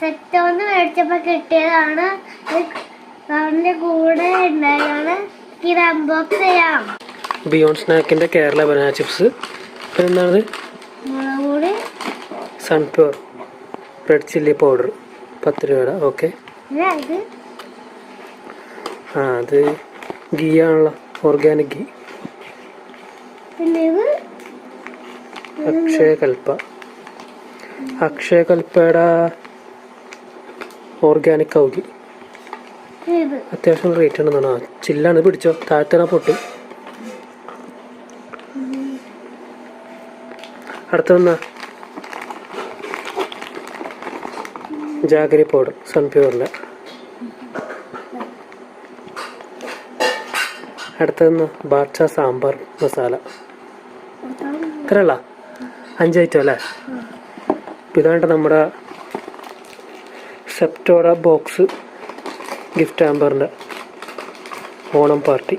സെറ്റോന്ന് മേടിച്ചപ്പോൾ കിട്ടിയതാണ്. അതിന്റെ കൂടെ ഉണ്ടായതാണ്. ഇത് അൺബോക്സ് ചെയ്യാം. ബിയോണ്ട് സ്നാക്കിന്റെ കേരള ബനാന ചിപ്സ്. പിന്നെ എന്താണ്? മുളക് പൊടി, സൺപ്യൂർ റെഡ് ചില്ലി പൗഡർ 10 രൂപയുടെ. ഓക്കെ. അത് ഗീ ആണല്ലോ, ഓർഗാനിക് ഗീ. പിന്നെ അക്ഷയകൽപ്പയുടെ ഓർഗാനിക് കൗഗി. അത്യാവശ്യം റേറ്റ് ഉണ്ടെന്നാണ്. ചില്ലാണ്, പിടിച്ചോ, താഴ്ത്തണ പൊട്ടും. അടുത്ത ജാഗരി പൗഡർ സൺപ്യൂറിൻ്റെ. അടുത്ത ബാദ്ഷാ സാമ്പാർ മസാല. ഇത്രയുള്ള 5 ഐറ്റം അല്ലേ? ഇതാണ്ട് നമ്മുടെ സെപ്റ്റോറ ബോക്സ് ഗിഫ്റ്റ് ആമ്പറിൻ്റെ ഓണം പാർട്ടി.